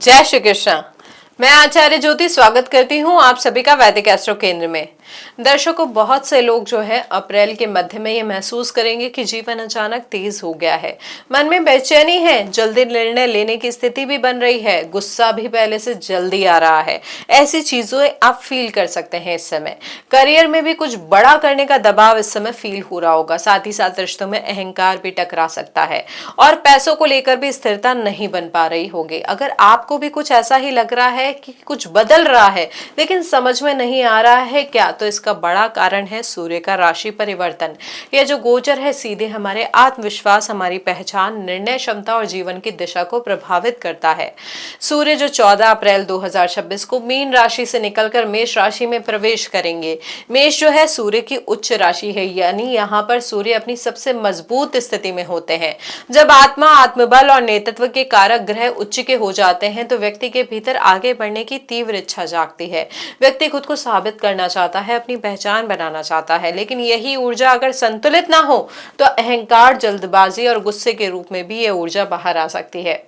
जय श्री कृष्ण। मैं आचार्य ज्योति स्वागत करती हूँ आप सभी का वैदिक एस्ट्रो केंद्र में। दर्शकों, बहुत से लोग जो है अप्रैल के मध्य में ये महसूस करेंगे कि जीवन अचानक तेज हो गया है। मन में बेचैनी है, जल्दी निर्णय लेने की स्थिति भी बन रही है, गुस्सा भी पहले से जल्दी आ रहा है। ऐसी चीजें आप फील कर सकते हैं इस समय। करियर में भी कुछ बड़ा करने का दबाव इस समय फील हो रहा होगा। साथ ही साथ रिश्तों में अहंकार भी टकरा सकता है और पैसों को लेकर भी स्थिरता नहीं बन पा रही होगी। अगर आपको भी कुछ ऐसा ही लग रहा है कि कुछ बदल रहा है लेकिन समझ में नहीं आ रहा है क्या, तो इसका बड़ा कारण है सूर्य का राशि परिवर्तन। यह जो गोचर है सीधे हमारे आत्मविश्वास, हमारी पहचान, निर्णय क्षमता और जीवन की दिशा को प्रभावित करता है। सूर्य जो 14 अप्रैल 2026 को मीन राशि से निकलकर मेष राशि में प्रवेश करेंगे। मेष जो है सूर्य की उच्च राशि है, यानी यहाँ पर सूर्य अपनी सबसे मजबूत स्थिति में होते हैं। जब आत्मा, आत्मबल और नेतृत्व के कारक ग्रह उच्च के हो जाते हैं तो व्यक्ति के भीतर आगे बढ़ने की तीव्र इच्छा जागती है। व्यक्ति खुद को साबित करना चाहता है, अपनी पहचान बनाना चाहता है, लेकिन यही ऊर्जा अगर संतुलित ना हो तो अहंकार, जल्दबाजी और गुस्से के रूप में भी यह ऊर्जा बाहर आ सकती है।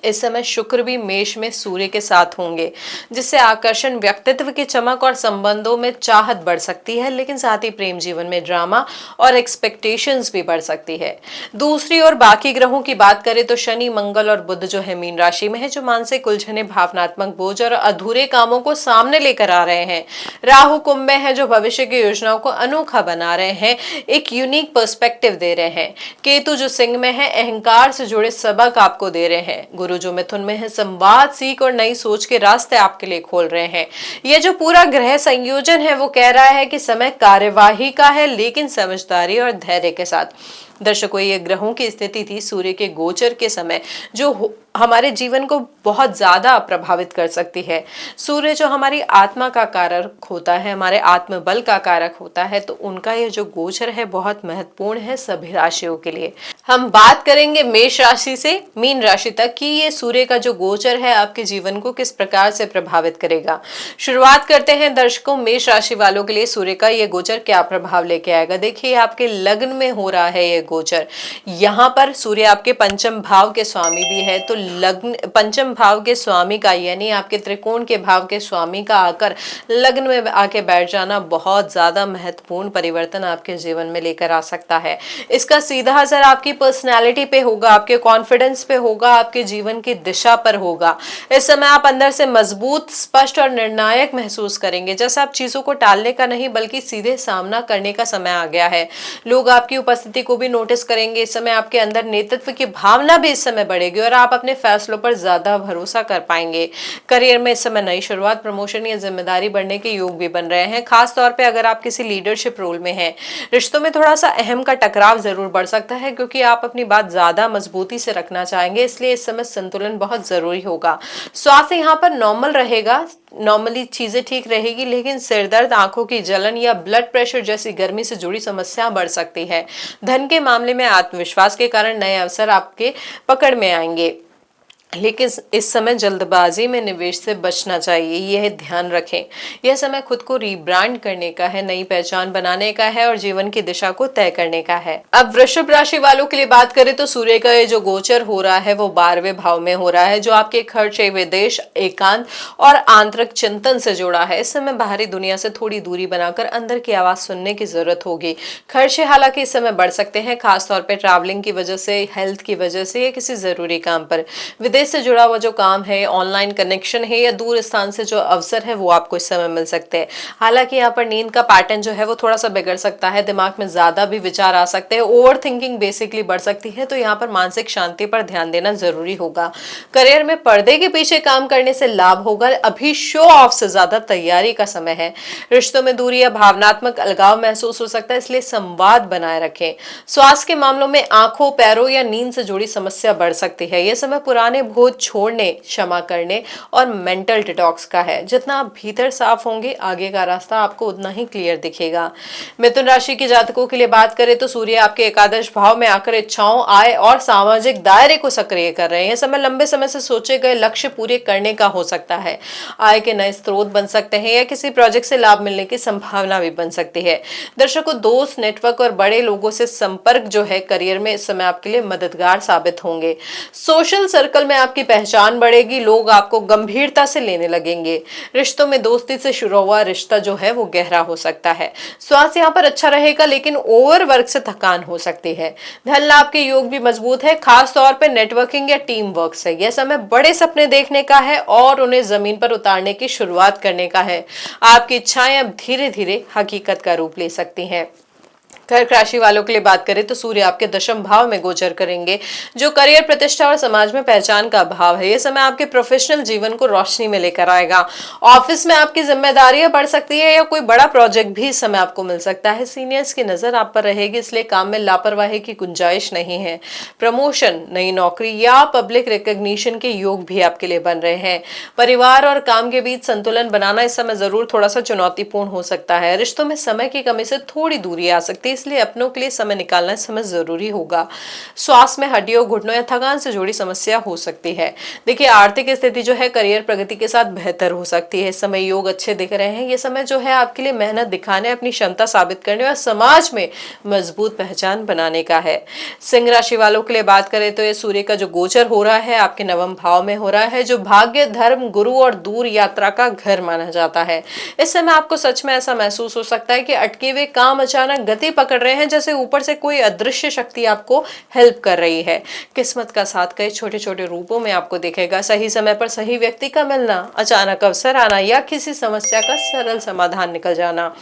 इस समय शुक्र भी मेष में सूर्य के साथ होंगे, जिससे आकर्षण, व्यक्तित्व की चमक और संबंधों में चाहत बढ़ सकती है, लेकिन साथ ही प्रेम जीवन में ड्रामा और एक्सपेक्टेशंस भी बढ़ सकती है। दूसरी ओर बाकी ग्रहों की बात करें तो शनि, मंगल और बुध जो है मीन राशि में है, जो मानसिक उलझने, भावनात्मक बोझ और अधूरे कामों को सामने लेकर आ रहे हैं। राहु कुंभ में है, जो भविष्य की योजनाओं को अनोखा बना रहे हैं, एक यूनिक पर्सपेक्टिव दे रहे हैं। केतु जो सिंह में है, अहंकार से जुड़े सबक आपको दे रहे हैं। गुरु जो मिथुन में है, संवाद, सीख और नई सोच के रास्ते आपके लिए खोल रहे हैं। यह जो पूरा ग्रह संयोजन है वो कह रहा है कि समय कार्यवाही का है, लेकिन समझदारी और धैर्य के साथ। दर्शकों, ये ग्रहों की स्थिति थी सूर्य के गोचर के समय, जो हमारे जीवन को बहुत ज्यादा प्रभावित कर सकती है। सूर्य जो हमारी आत्मा का कारक होता है, हमारे आत्मबल का कारक होता है, तो उनका ये जो गोचर है बहुत महत्वपूर्ण है सभी राशियों के लिए। हम बात करेंगे मेष राशि से मीन राशि तक कि ये सूर्य का जो गोचर है आपके जीवन को किस प्रकार से प्रभावित करेगा। शुरुआत करते हैं दर्शकों, मेष राशि वालों के लिए सूर्य का ये गोचर क्या प्रभाव लेके आएगा। देखिए, आपके लग्न में हो रहा है ये गोचर। यहाँ पर सूर्य आपके पंचम भाव के स्वामी भी है, तो लग्न, पंचम भाव के स्वामी का यानी आपके त्रिकोण के भाव के स्वामी का आकर लग्न में आके बैठ जाना बहुत ज्यादा महत्वपूर्ण परिवर्तन आपके जीवन में लेकर आ सकता है। इसका सीधा असर आपकी पर्सनैलिटी पे होगा, आपके कॉन्फिडेंस पे होगा, आपके जीवन की दिशा पर होगा। इस समय आप अंदर से मजबूत, स्पष्ट और निर्णायक महसूस करेंगे, जैसे आप चीजों को टालने का नहीं बल्कि सीधे सामना करने का समय आ गया है। लोग आपकी उपस्थिति को भी नोटिस करेंगे। इस समय आपके अंदर नेतृत्व की भावना भी इस समय बढ़ेगी और आप अपने फैसलों पर ज्यादा भरोसा कर पाएंगे। करियर में इस समय नई शुरुआत, प्रमोशन या जिम्मेदारी बढ़ने के योग भी बन रहे हैं, खास तौर पे अगर आप किसी लीडरशिप रोल में हैं। रिश्तों में थोड़ा सा अहम का टकराव जरूर बढ़ सकता है, क्योंकि आप अपनी बात ज्यादा मजबूती से रखना चाहेंगे, इसलिए इस समय संतुलन बहुत जरूरी होगा। स्वास्थ्य यहाँ पर नॉर्मल रहेगा, नॉर्मली चीजें ठीक रहेगी, लेकिन सिरदर्द, आंखों की जलन या ब्लड प्रेशर जैसी गर्मी से जुड़ी समस्या बढ़ सकती है। धन के मामले में आत्मविश्वास के कारण नए अवसर आपके पकड़ में आएंगे, लेकिन इस समय जल्दबाजी में निवेश से बचना चाहिए, यह ध्यान रखें। यह समय खुद को रीब्रांड करने का है, नई पहचान बनाने का है और जीवन की दिशा को तय करने का है। अब वृषभ राशि वालों के लिए बात करें तो सूर्य का ये जो गोचर हो रहा है वो 12वें भाव में हो रहा है, जो आपके खर्चे, विदेश, एकांत और आंतरिक चिंतन से जुड़ा है। इस समय बाहरी दुनिया से थोड़ी दूरी बनाकर अंदर की आवाज सुनने की जरूरत होगी। खर्चे हालांकि इस समय बढ़ सकते हैं, खासतौर पर ट्रैवलिंग की वजह से, हेल्थ की वजह से या किसी जरूरी काम पर। विदेश से जुड़ा हुआ जो काम है, ऑनलाइन कनेक्शन है या दूर स्थान से जो अवसर है वो आपको इस समय मिल सकते हैं। हालांकि यहाँ पर नींद का पैटर्न जो है वो थोड़ा सा बिगड़ सकता है, दिमाग में ज्यादा भी विचार आ सकते हैं, ओवर थिंकिंग बेसिकली बढ़ सकती है, तो यहाँ पर मानसिक शांति पर ध्यान देना जरूरी होगा। करियर में पर्दे के पीछे काम करने से लाभ होगा, अभी शो ऑफ से ज्यादा तैयारी का समय है। रिश्तों में दूरी या भावनात्मक अलगाव महसूस हो सकता है, इसलिए संवाद बनाए रखें। स्वास्थ्य के मामलों में आंखों, पैरों या नींद से जुड़ी समस्या बढ़ सकती है। यह समय पुराने बोझ छोड़ने, क्षमा करने और मेंटल डिटॉक्स का है। जितना आप भीतर साफ होंगे, आगे का रास्ता आपको उतना ही क्लियर दिखेगा। मिथुन राशि के जातकों के लिए बात करें तो सूर्य आपके एकादश भाव में आकर इच्छाओं, आय और सामाजिक दायरे को सक्रिय कर रहे हैं। यह समय लंबे समय से सोचे गए लक्ष्य पूरे करने का हो सकता है। आय के नए स्रोत बन सकते हैं या किसी प्रोजेक्ट से लाभ मिलने की संभावना भी बन सकती है। दर्शकों, दोस्त, नेटवर्क और बड़े लोगों से संपर्क जो है करियर में इस समय आपके लिए मददगार साबित होंगे। सोशल सर्कल में आपकी पहचान बढ़ेगी, लोग आपको गंभीरता से लेने लगेंगे। रिश्तों में दोस्ती से शुरू हुआ रिश्ता जो है वो गहरा हो सकता है। स्वास्थ्य यहाँ पर अच्छा रहेगा, लेकिन ओवर वर्क से थकान हो सकती है। धन लाभ के योग भी मजबूत है, खास तौर पे नेटवर्किंग या टीम वर्क से। यह समय बड़े सपने देखने का है और उन्हें जमीन पर उतारने की शुरुआत करने का है। आपकी इच्छाएं अब धीरे धीरे हकीकत का रूप ले सकती हैं। कर्क राशि वालों के लिए बात करें तो सूर्य आपके दशम भाव में गोचर करेंगे, जो करियर, प्रतिष्ठा और समाज में पहचान का भाव है। यह समय आपके प्रोफेशनल जीवन को रोशनी में लेकर आएगा। ऑफिस में आपकी जिम्मेदारियां बढ़ सकती है या कोई बड़ा प्रोजेक्ट भी इस समय आपको मिल सकता है। सीनियर्स की नजर आप पर रहेगी, इसलिए काम में लापरवाही की गुंजाइश नहीं है। प्रमोशन, नई नौकरी या पब्लिक रिकॉग्निशन के योग भी आपके लिए बन रहे हैं। परिवार और काम के बीच संतुलन बनाना इस समय जरूर थोड़ा सा चुनौतीपूर्ण हो सकता है। रिश्तों में समय की कमी से थोड़ी दूरी आ सकती है, इसलिए अपनों के लिए समय निकालना इस समय जरूरी होगा। स्वास्थ्य में हड्डियों, घुटनों या थकान से जुड़ी समस्या हो सकती है। देखिए, आर्थिक स्थिति जो है करियर प्रगति के साथ बेहतर हो सकती है। इस समय योग अच्छे दिख रहे हैं। ये समय जो है आपके लिए मेहनत दिखाने, अपनी क्षमता साबित करने और समाज में मजबूत पहचान बनाने का है। सिंह राशि वालों के लिए बात करें तो ये सूर्य का जो गोचर हो रहा है आपके नवम भाव में हो रहा है, जो भाग्य, धर्म, गुरु और दूर यात्रा का घर माना जाता है। इस समय आपको सच में ऐसा महसूस हो सकता है कि अटके हुए काम अचानक गति पकड़ रहे हैं, जैसे ऊपर से कोई अदृश्य शक्ति आपको हेल्प कर रही है। किस्मत का साथ कई छोटे छोटे रूपों में आपको दिखेगा। सही समय पर सही व्यक्ति का मिलना, अचानक अवसर आना या किसी समस्या का सरल समाधान निकल जाना।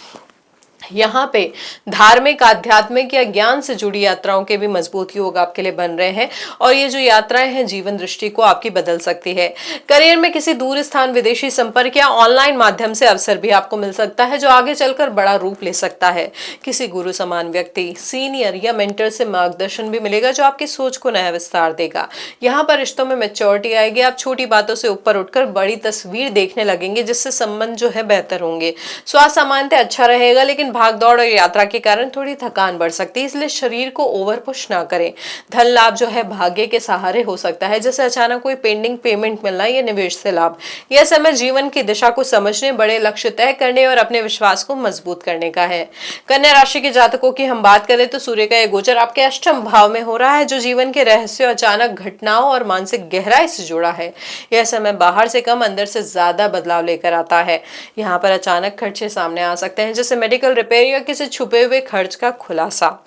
यहाँ पे धार्मिक, आध्यात्मिक या ज्ञान से जुड़ी यात्राओं के भी मजबूत योग आपके लिए बन रहे हैं, और ये जो यात्राएं हैं जीवन दृष्टि को आपकी बदल सकती है। करियर में किसी दूर स्थान, विदेशी संपर्क या ऑनलाइन माध्यम से अवसर भी आपको मिल सकता है, जो आगे चलकर बड़ा रूप ले सकता है। किसी गुरु समान व्यक्ति, सीनियर या मेंटर से मार्गदर्शन भी मिलेगा, जो आपकी सोच को नया विस्तार देगा। यहाँ पर रिश्तों में मैच्योरिटी आएगी। आप छोटी बातों से ऊपर उठकर बड़ी तस्वीर देखने लगेंगे, जिससे संबंध जो है बेहतर होंगे। स्वास्थ्य सामान्यतः अच्छा रहेगा, लेकिन भागदौड़ और यात्रा के कारण थोड़ी थकान बढ़ सकती है, इसलिए शरीर को ओवर पुश ना करें। धन लाभ जो है भाग्य के सहारे हो सकता है, जैसे अचानक कोई पेंडिंग पेमेंट मिलना या निवेश से लाभ। यह समय जीवन की दिशा को समझने, बड़े लक्ष्य तय करने और अपने विश्वास को मजबूत करने का है। कन्या राशि के जातकों की हम बात करें तो सूर्य का यह गोचर आपके अष्टम भाव में हो रहा है, जो जीवन के रहस्य, अचानक घटनाओं और मानसिक गहराई से जुड़ा है। यह समय बाहर से कम, अंदर से ज्यादा बदलाव लेकर आता है। यहाँ पर अचानक खर्चे सामने आ सकते हैं, जैसे मेडिकल रिपेयर या किसी छुपे हुए खर्च का खुलासा।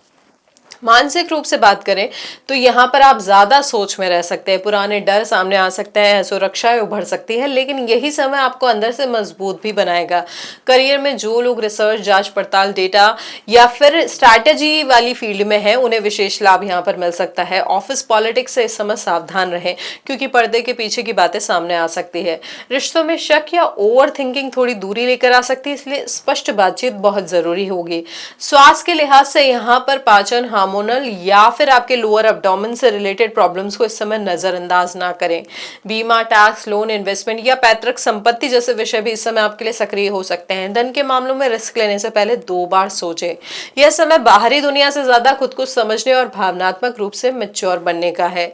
मानसिक रूप से बात करें तो यहाँ पर आप ज्यादा सोच में रह सकते हैं, पुराने डर सामने आ सकते हैं, सुरक्षाएं उभर सकती है, लेकिन यही समय आपको अंदर से मजबूत भी बनाएगा। करियर में जो लोग रिसर्च, जांच पड़ताल, डेटा या फिर स्ट्रैटेजी वाली फील्ड में है, उन्हें विशेष लाभ यहाँ पर मिल सकता है। ऑफिस पॉलिटिक्स से इस समय सावधान रहें, क्योंकि पर्दे के पीछे की बातें सामने आ सकती है। रिश्तों में शक या ओवर थिंकिंग थोड़ी दूरी लेकर आ सकती है, इसलिए स्पष्ट बातचीत बहुत जरूरी होगी। स्वास्थ्य के लिहाज से यहाँ पर पाचन, हार्मोनल या फिर आपके लोअर एब्डोमेन से रिलेटेड प्रॉब्लम्स को इस समय नजरअंदाज ना करें। बीमा, टैक्स, लोन, इन्वेस्टमेंट या पैतृक संपत्ति जैसे विषय भी इस समय आपके लिए सक्रिय हो सकते हैं। धन के मामलों में रिस्क लेने से पहले 2 बार सोचें। यह समय बाहरी दुनिया से ज्यादा खुद को समझने और भावनात्मक रूप से मैच्योर बनने का है।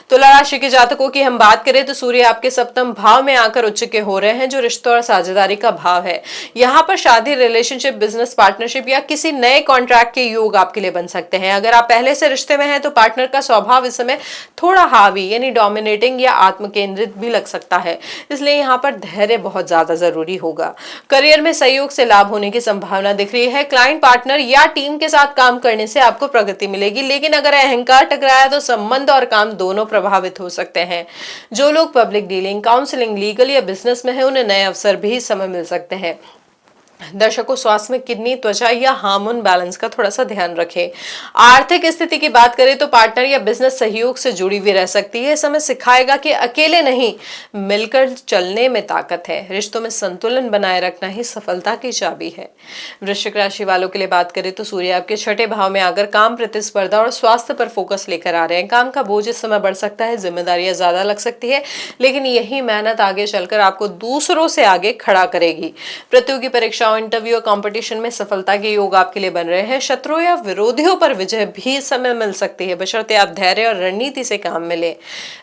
तुला राशि के जातकों की हम बात करें तो सूर्य आपके सप्तम भाव में आकर उच्च के हो रहे हैं, जो रिश्तों और साझेदारी का भाव है। यहाँ पर शादी, रिलेशनशिप, बिजनेस पार्टनरशिप या किसी नए कॉन्ट्रैक्ट के योग आपके लिए बन सकते हैं। अगर आप पहले से रिश्ते में हैं तो पार्टनर का स्वभाव इस समय थोड़ा हावी यानी डोमिनेटिंग या आत्म केंद्रित भी लग सकता है, इसलिए यहाँ पर धैर्य बहुत ज्यादा जरूरी होगा। करियर में सहयोग से लाभ होने की संभावना दिख रही है। क्लाइंट, पार्टनर या टीम के साथ काम करने से आपको प्रगति मिलेगी, लेकिन अगर अहंकार टकराया तो संबंध और काम दोनों प्रभावित हो सकते हैं। जो लोग पब्लिक डीलिंग, काउंसलिंग, लीगल या बिजनेस में है, उन्हें नए अवसर भी इस समय मिल सकते हैं। दर्शकों, स्वास्थ्य में किडनी, त्वचा या हार्मोन बैलेंस का थोड़ा सा ध्यान रखें। आर्थिक स्थिति की बात करें तो पार्टनर या बिजनेस सहयोग से जुड़ी हुई रह सकती है। समय सिखाएगा कि अकेले नहीं, मिलकर चलने में ताकत है। रिश्तों में संतुलन बनाए रखना ही सफलता की चाबी है। वृश्चिक राशि वालों के लिए बात करें तो सूर्य आपके छठे भाव में आकर काम, प्रतिस्पर्धा और स्वास्थ्य पर फोकस लेकर आ रहे हैं। काम का बोझ इस समय बढ़ सकता है, जिम्मेदारियां ज्यादा लग सकती है, लेकिन यही मेहनत आगे चलकर आपको दूसरों से आगे खड़ा करेगी। प्रतियोगी परीक्षा परीक्षाओं, इंटरव्यू और कंपटीशन में सफलता के योग आपके लिए बन रहे हैं। शत्रुओं या विरोधियों पर विजय भी इस समय मिल सकती है, बशर्ते आप धैर्य और रणनीति से काम में लें।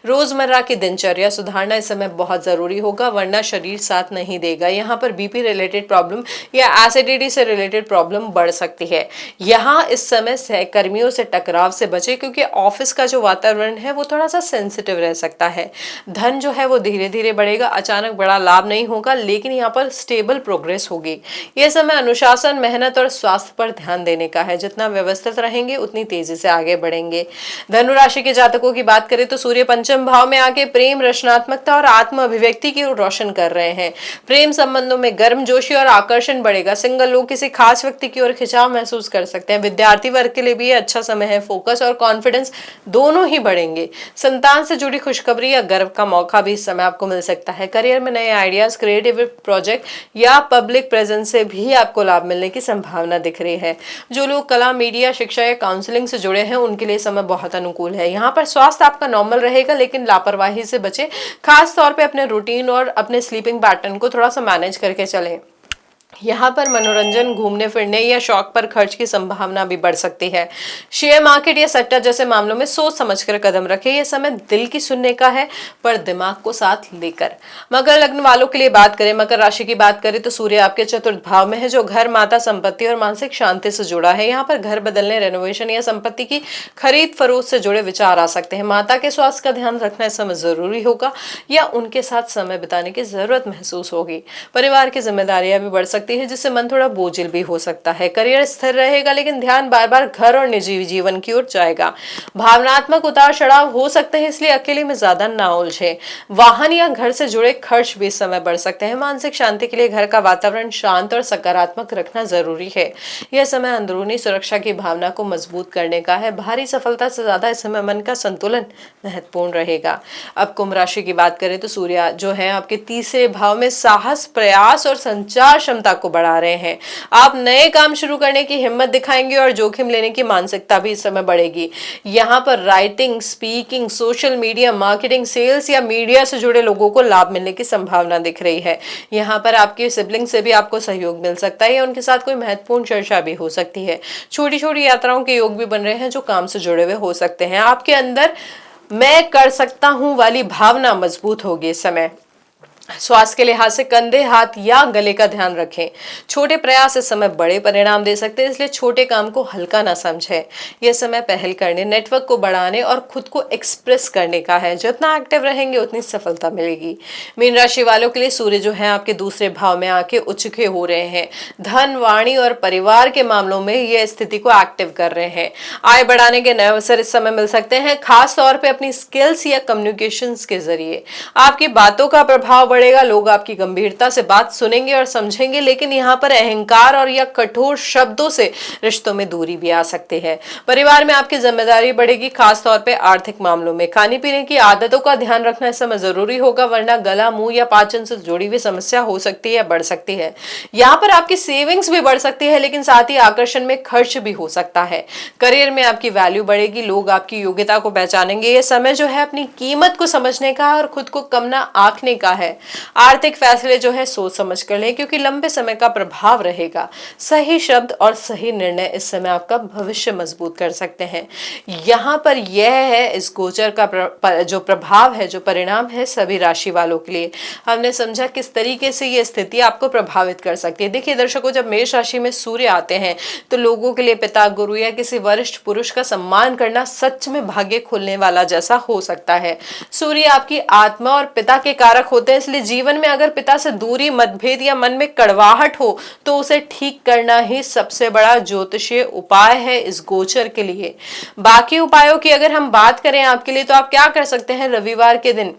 रोजमर्रा की दिनचर्या सुधारना इस समय बहुत जरूरी होगा, वरना शरीर साथ नहीं देगा। यहाँ पर बीपी रिलेटेड प्रॉब्लम या एसिडिटी से रिलेटेड प्रॉब्लम बढ़ सकती है। यहाँ इस समय सहकर्मियों से टकराव से बचे, क्योंकि ऑफिस का जो वातावरण है वो थोड़ा सा सेंसिटिव रह सकता है। धन जो है वो धीरे धीरे बढ़ेगा, अचानक बड़ा लाभ नहीं होगा, लेकिन यहाँ पर स्टेबल प्रोग्रेस होगी। यह समय अनुशासन, मेहनत और स्वास्थ्य पर ध्यान देने का है। जितना व्यवस्थित रहेंगे उतनी तेजी से आगे बढ़ेंगे। धनु राशि के जातकों की बात करें तो सूर्य पंचम भाव में आके प्रेम, रचनात्मकता और आत्म अभिव्यक्ति की ओर रोशन कर रहे हैं। प्रेम संबंधों में गर्मजोशी और आकर्षण बढ़ेगा। सिंगल लोग किसी खास व्यक्ति की ओर खिंचाव महसूस कर सकते हैं। विद्यार्थी वर्ग के लिए भी अच्छा समय है। फोकस और कॉन्फिडेंस दोनों ही बढ़ेंगे। संतान से जुड़ी खुशखबरी या गर्व का मौका भी इस समय आपको मिल सकता है। करियर में नए आइडियाज, क्रिएटिव प्रोजेक्ट या पब्लिक प्रेजेंस से भी आपको लाभ मिलने की संभावना दिख रही है। जो लोग कला, मीडिया, शिक्षा या काउंसलिंग से जुड़े हैं उनके लिए समय बहुत अनुकूल है। यहाँ पर स्वास्थ्य आपका नॉर्मल रहेगा, लेकिन लापरवाही से बचे। खास तौर पे अपने रूटीन और अपने स्लीपिंग पैटर्न को थोड़ा सा मैनेज करके चलें। यहाँ पर मनोरंजन, घूमने फिरने या शौक पर खर्च की संभावना भी बढ़ सकती है। शेयर मार्केट या सट्टा जैसे मामलों में सोच समझकर कदम रखें। यह समय दिल की सुनने का है, पर दिमाग को साथ लेकर। मकर लग्न वालों के लिए बात करें, मकर राशि की बात करें तो सूर्य आपके चतुर्थ भाव में है, जो घर, माता, संपत्ति और मानसिक शांति से जुड़ा है। यहाँ पर घर बदलने, रेनोवेशन या संपत्ति की खरीद फरोख्त से जुड़े विचार आ सकते हैं। माता के स्वास्थ्य का ध्यान रखना इस समय जरूरी होगा, या उनके साथ समय बिताने की जरूरत महसूस होगी। परिवार की जिम्मेदारियां भी बढ़ सकती है, जिससे मन थोड़ा बोझिल भी हो सकता है। करियर स्थिर रहेगा, लेकिन ध्यान बार बार घर और निजी जीवन की ओर जाएगा। भावनात्मक उतार चढ़ाव हो सकते हैं, इसलिए अकेले में ज्यादा ना उलझे। वाहन या घर से जुड़े खर्च भी इस समय बढ़ सकते हैं। मानसिक शांति के लिए घर का वातावरण शांत और सकारात्मक रखना जरूरी है। यह समय अंदरूनी सुरक्षा की भावना को मजबूत करने का है। भारी सफलता से ज्यादा इस समय मन का संतुलन महत्वपूर्ण रहेगा। अब कुंभ राशि की बात करें तो सूर्य जो है आपके तीसरे भाव में साहस, प्रयास और संचार क्षमता को बढ़ा रहे हैं। आप नए काम शुरू करने की हिम्मत दिखाएंगे और जोखिम लेने की मानसिकता भी इस समय बढ़ेगी। यहाँ पर writing, speaking, social media, marketing, sales या मीडिया से जुड़े लोगों को लाभ मिलने की संभावना दिख रही है। यहाँ पर आपके सिबलिंग से भी आपको सहयोग मिल सकता है, या उनके साथ कोई महत्वपूर्ण चर्चा भी हो सकती है। छोटी छोटी यात्राओं के योग भी बन रहे हैं, जो काम से जुड़े हुए हो सकते हैं। आपके अंदर मैं कर सकता हूं वाली भावना मजबूत होगी इस समय। स्वास्थ्य के लिहाज से कंधे, हाथ या गले का ध्यान रखें। छोटे प्रयास इस समय बड़े परिणाम दे सकते हैं, इसलिए छोटे काम को हल्का ना समझें। यह समय पहल करने, नेटवर्क को बढ़ाने और खुद को एक्सप्रेस करने का है। जितना एक्टिव रहेंगे उतनी सफलता मिलेगी। मीन राशि वालों के लिए सूर्य जो है आपके दूसरे भाव में आके उच्चके हो रहे हैं। धन, वाणी और परिवार के मामलों में यह स्थिति को एक्टिव कर रहे हैं। आय बढ़ाने के नए अवसर इस समय मिल सकते हैं, खास तौर पर अपनी स्किल्स या कम्युनिकेशन के जरिए। आपकी बातों का प्रभाव बढ़ेगा। लोग आपकी गंभीरता से बात सुनेंगे और समझेंगे, लेकिन यहाँ पर अहंकार और या कठोर शब्दों से रिश्तों में दूरी भी आ सकती है। परिवार में आपकी जिम्मेदारी बढ़ेगी, खास तौर पे आर्थिक मामलों में। खाने पीने की आदतों का ध्यान रखना इस समय जरूरी होगा, वरना गला, मुंह या पाचन से जुड़ी हुई समस्या हो सकती है या बढ़ सकती है। यहाँ पर आपकी सेविंग्स भी बढ़ सकती है, लेकिन साथ ही आकर्षण में खर्च भी हो सकता है। करियर में आपकी वैल्यू बढ़ेगी, लोग आपकी योग्यता को पहचानेंगे। ये समय जो है अपनी कीमत को समझने का और खुद को कम ना आंकने का है। आर्थिक फैसले जो है सोच समझ कर लें, क्योंकि लंबे समय का प्रभाव रहेगा। सही शब्द और सही निर्णय इस समय आपका भविष्य मजबूत कर सकते हैं। यहाँ पर यह है इस गोचर का जो प्रभाव है, जो परिणाम है सभी राशि वालों के लिए। हमने समझा किस तरीके से ये स्थिति आपको प्रभावित कर सकती है। देखिए दर्शकों, जब मेष राशि में सूर्य आते हैं तो लोगों के लिए पिता, गुरु या किसी वरिष्ठ पुरुष का सम्मान करना सच में भाग्य खोलने वाला जैसा हो सकता है। सूर्य आपकी आत्मा और पिता के कारक होते हैं, इसलिए जीवन में अगर पिता से दूरी, मतभेद या मन में कड़वाहट हो तो उसे ठीक करना ही सबसे बड़ा ज्योतिषीय उपाय है इस गोचर के लिए। बाकी उपायों की अगर हम बात करें आपके लिए, तो आप क्या कर सकते हैं रविवार के दिन।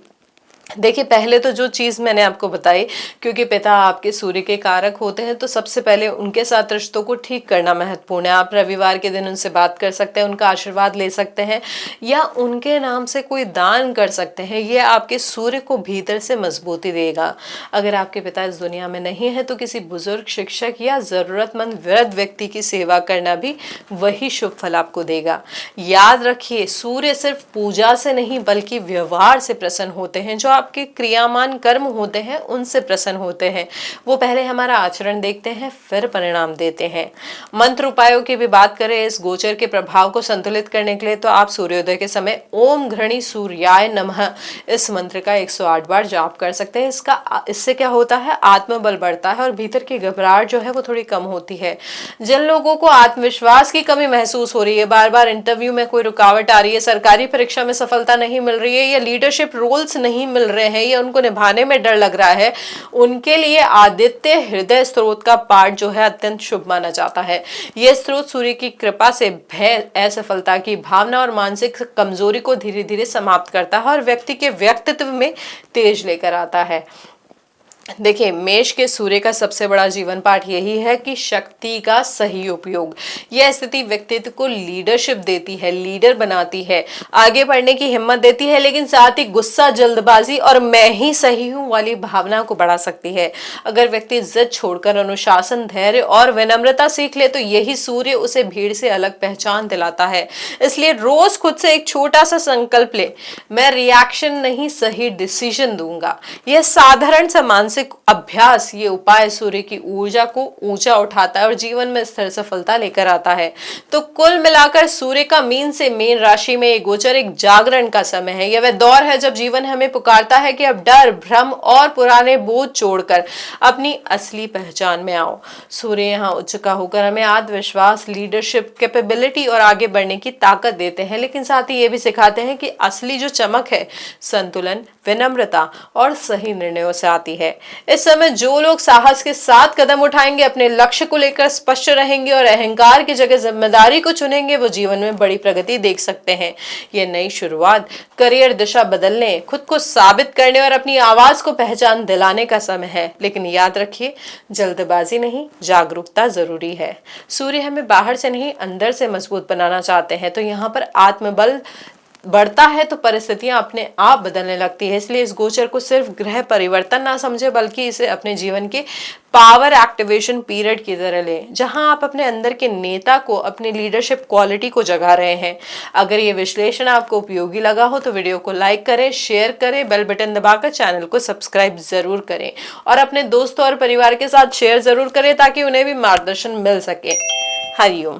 देखिए पहले तो जो चीज मैंने आपको बताई, क्योंकि पिता आपके सूर्य के कारक होते हैं, तो सबसे पहले उनके साथ रिश्तों को ठीक करना महत्वपूर्ण है। आप रविवार के दिन उनसे बात कर सकते हैं, उनका आशीर्वाद ले सकते हैं, या उनके नाम से कोई दान कर सकते हैं। यह आपके सूर्य को भीतर से मजबूती देगा। अगर आपके पिता इस दुनिया में नहीं है तो किसी बुजुर्ग, शिक्षक या जरूरतमंद वृद्ध व्यक्ति की सेवा करना भी वही शुभ फल आपको देगा। याद रखिए, सूर्य सिर्फ पूजा से नहीं बल्कि व्यवहार से प्रसन्न होते हैं। जो आपके क्रियामान कर्म होते हैं उनसे प्रसन्न होते हैं। वो पहले हमारा आचरण देखते हैं, फिर परिणाम देते हैं। मंत्र उपायों की भी बात करें इस गोचर के प्रभाव को संतुलित करने के लिए, तो आप सूर्योदय के समय ओम घृणी सूर्याय नमः इस मंत्र का 108 बार जाप कर सकते हैं। इससे क्या होता है, आत्मबल बढ़ता है और भीतर की घबराहट जो है वो थोड़ी कम होती है। जिन लोगों को आत्मविश्वास की कमी महसूस हो रही है, बार बार इंटरव्यू में कोई रुकावट आ रही है, सरकारी परीक्षा में सफलता नहीं मिल रही है, या लीडरशिप रोल्स नहीं मिल रहे हैं, या उनको निभाने में डर लग रहा है, उनके लिए आदित्य हृदय स्त्रोत का पाठ जो है अत्यंत शुभ माना जाता है। यह स्त्रोत सूर्य की कृपा से भय, असफलता की भावना और मानसिक कमजोरी को धीरे धीरे समाप्त करता है और व्यक्ति के व्यक्तित्व में तेज लेकर आता है। देखिए, मेष के सूर्य का सबसे बड़ा जीवन पाठ यही है कि शक्ति का सही उपयोग। यह स्थिति व्यक्तित्व को लीडरशिप देती है, लीडर बनाती है, आगे बढ़ने की हिम्मत देती है, लेकिन साथ ही गुस्सा, जल्दबाजी और मैं ही सही हूं वाली भावना को बढ़ा सकती है। अगर व्यक्ति जिद छोड़कर अनुशासन, धैर्य और विनम्रता सीख ले तो यही सूर्य उसे भीड़ से अलग पहचान दिलाता है। इसलिए रोज खुद से एक छोटा सा संकल्प ले, मैं रिएक्शन नहीं सही डिसीजन दूंगा। यह साधारण सा मानसिक अभ्यास, ये उपाय सूर्य की ऊर्जा को ऊंचा उठाता है और जीवन में स्थिर सफलता लेकर आता है। तो कुल मिलाकर सूर्य का मीन से मीन राशि में ये गोचर एक जागरण का समय है। यह वह दौर है जब जीवन हमें पुकारता है कि अब डर, भ्रम और पुराने बोझ छोड़कर अपनी असली पहचान में आओ। सूर्य यहाँ उच्च का होकर हमें आत्मविश्वास, लीडरशिप, कैपेबिलिटी और आगे बढ़ने की ताकत देते हैं, लेकिन साथ ही ये भी सिखाते हैं कि असली जो चमक है संतुलन, विनम्रता और सही निर्णयों से आती है। इस समय जो लोग साहस के साथ कदम उठाएंगे, अपने लक्ष्य को लेकर स्पष्ट रहेंगे और अहंकार की जगह जिम्मेदारी को चुनेंगे, वो जीवन में बड़ी प्रगति देख सकते हैं। ये नई शुरुआत, करियर दिशा बदलने, खुद को साबित करने और अपनी आवाज को पहचान दिलाने का समय है। लेकिन याद रखिए, जल्दबाजी नहीं, जागरूकता जरूरी है। सूर्य हमें बाहर से नहीं, अंदर से मजबूत बनाना चाहते हैं। तो यहाँ पर आत्मबल बढ़ता है तो परिस्थितियां अपने आप बदलने लगती है। इसलिए इस गोचर को सिर्फ ग्रह परिवर्तन ना समझे, बल्कि इसे अपने जीवन के पावर एक्टिवेशन पीरियड की तरह लें, जहां आप अपने अंदर के नेता को, अपनी लीडरशिप क्वालिटी को जगा रहे हैं। अगर ये विश्लेषण आपको उपयोगी लगा हो तो वीडियो को लाइक करें, शेयर करें, बेल बटन दबाकर चैनल को सब्सक्राइब जरूर करें और अपने दोस्तों और परिवार के साथ शेयर जरूर करें ताकि उन्हें भी मार्गदर्शन मिल सके। हरिओम।